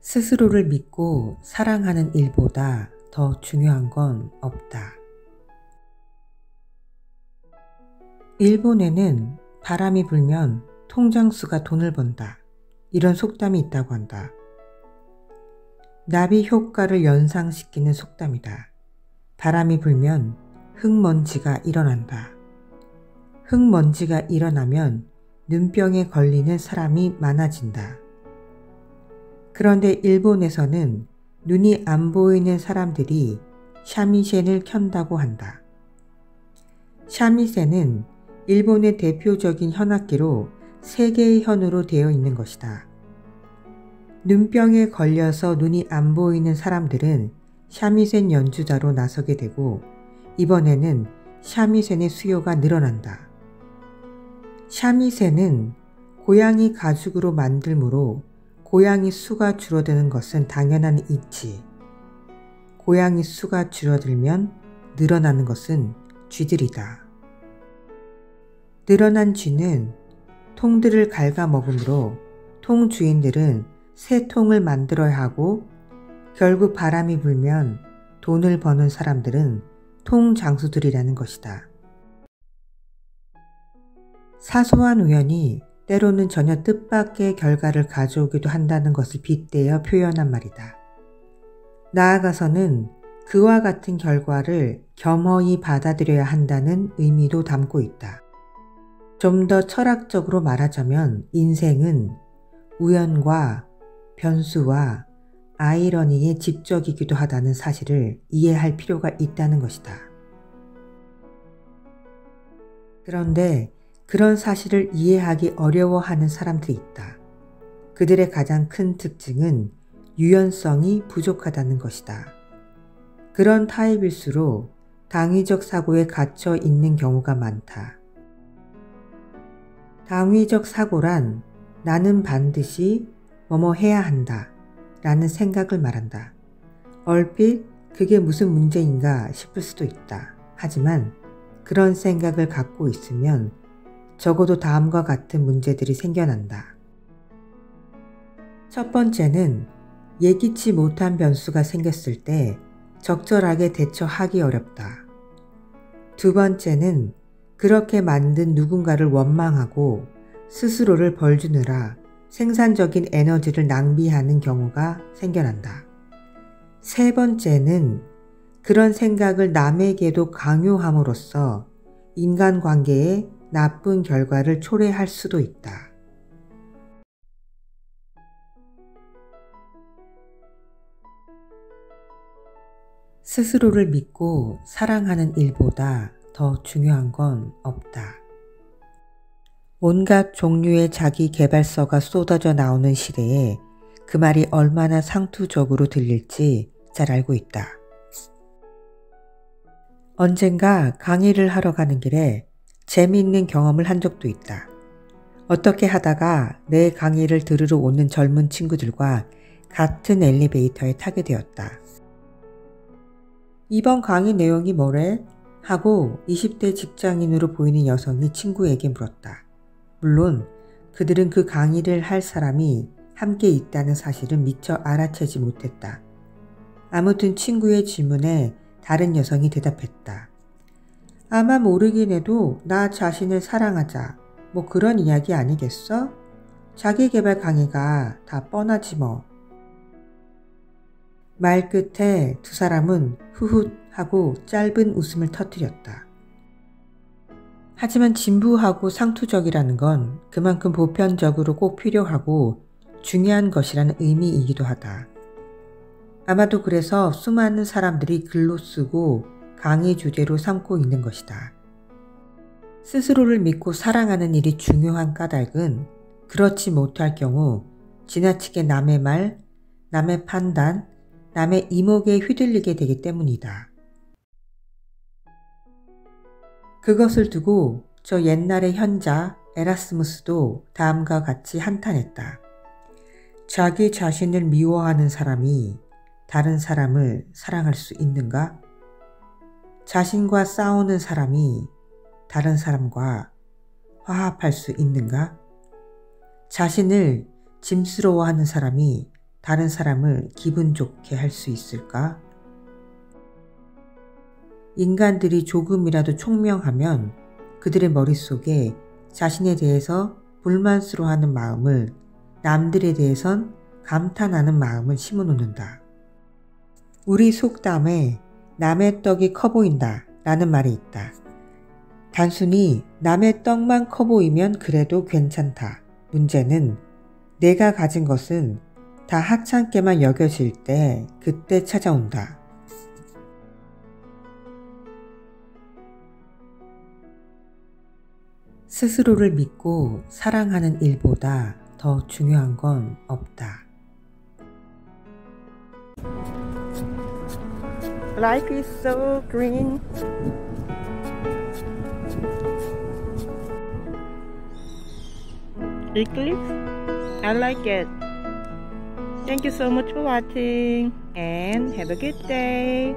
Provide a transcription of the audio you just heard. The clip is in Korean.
스스로를 믿고 사랑하는 일보다 더 중요한 건 없다. 일본에는 바람이 불면 통장수가 돈을 번다. 이런 속담이 있다고 한다. 나비 효과를 연상시키는 속담이다. 바람이 불면 흙먼지가 일어난다. 흙먼지가 일어나면 눈병에 걸리는 사람이 많아진다. 그런데 일본에서는 눈이 안 보이는 사람들이 샤미센을 켠다고 한다. 샤미센은 일본의 대표적인 현악기로 세계의 현으로 되어 있는 것이다. 눈병에 걸려서 눈이 안 보이는 사람들은 샤미센 연주자로 나서게 되고 이번에는 샤미센의 수요가 늘어난다. 샤미센은 고양이 가죽으로 만들므로 고양이 수가 줄어드는 것은 당연한 이치. 고양이 수가 줄어들면 늘어나는 것은 쥐들이다. 늘어난 쥐는 통들을 갉아먹으므로 통 주인들은 새 통을 만들어야 하고 결국 바람이 불면 돈을 버는 사람들은 통 장수들이라는 것이다. 사소한 우연이 때로는 전혀 뜻밖의 결과를 가져오기도 한다는 것을 빗대어 표현한 말이다. 나아가서는 그와 같은 결과를 겸허히 받아들여야 한다는 의미도 담고 있다. 좀 더 철학적으로 말하자면 인생은 우연과 변수와 아이러니의 집적이기도 하다는 사실을 이해할 필요가 있다는 것이다. 그런데 그런 사실을 이해하기 어려워하는 사람들이 있다. 그들의 가장 큰 특징은 유연성이 부족하다는 것이다. 그런 타입일수록 당위적 사고에 갇혀 있는 경우가 많다. 당위적 사고란 나는 반드시 뭐뭐 해야 한다 라는 생각을 말한다. 얼핏 그게 무슨 문제인가 싶을 수도 있다. 하지만 그런 생각을 갖고 있으면 적어도 다음과 같은 문제들이 생겨난다. 첫 번째는 예기치 못한 변수가 생겼을 때 적절하게 대처하기 어렵다. 두 번째는 그렇게 만든 누군가를 원망하고 스스로를 벌주느라 생산적인 에너지를 낭비하는 경우가 생겨난다. 세 번째는 그런 생각을 남에게도 강요함으로써 인간관계에 나쁜 결과를 초래할 수도 있다. 스스로를 믿고 사랑하는 일보다 더 중요한 건 없다. 온갖 종류의 자기 개발서가 쏟아져 나오는 시대에 그 말이 얼마나 상투적으로 들릴지 잘 알고 있다. 언젠가 강의를 하러 가는 길에 재미있는 경험을 한 적도 있다. 어떻게 하다가 내 강의를 들으러 오는 젊은 친구들과 같은 엘리베이터에 타게 되었다. 이번 강의 내용이 뭐래? 하고 20대 직장인으로 보이는 여성이 친구에게 물었다. 물론 그들은 그 강의를 할 사람이 함께 있다는 사실은 미처 알아채지 못했다. 아무튼 친구의 질문에 다른 여성이 대답했다. 아마 모르긴 해도 나 자신을 사랑하자. 뭐 그런 이야기 아니겠어? 자기계발 강의가 다 뻔하지 뭐. 말 끝에 두 사람은 후훗 하고 짧은 웃음을 터뜨렸다. 하지만 진부하고 상투적이라는 건 그만큼 보편적으로 꼭 필요하고 중요한 것이라는 의미이기도 하다. 아마도 그래서 수많은 사람들이 글로 쓰고 강의 주제로 삼고 있는 것이다. 스스로를 믿고 사랑하는 일이 중요한 까닭은 그렇지 못할 경우 지나치게 남의 말, 남의 판단, 남의 이목에 휘둘리게 되기 때문이다. 그것을 두고 저 옛날의 현자 에라스무스도 다음과 같이 한탄했다. 자기 자신을 미워하는 사람이 다른 사람을 사랑할 수 있는가? 자신과 싸우는 사람이 다른 사람과 화합할 수 있는가? 자신을 짐스러워하는 사람이 다른 사람을 기분 좋게 할 수 있을까? 인간들이 조금이라도 총명하면 그들의 머릿속에 자신에 대해서 불만스러워하는 마음을 남들에 대해선 감탄하는 마음을 심어놓는다. 우리 속담에 남의 떡이 커 보인다 라는 말이 있다. 단순히 남의 떡만 커 보이면 그래도 괜찮다. 문제는 내가 가진 것은 다 하찮게만 여겨질 때 그때 찾아온다. 스스로를 믿고 사랑하는 일보다 더 중요한 건 없다. Life is so green. Eclipse? I like it. Thank you so much for watching and have a good day.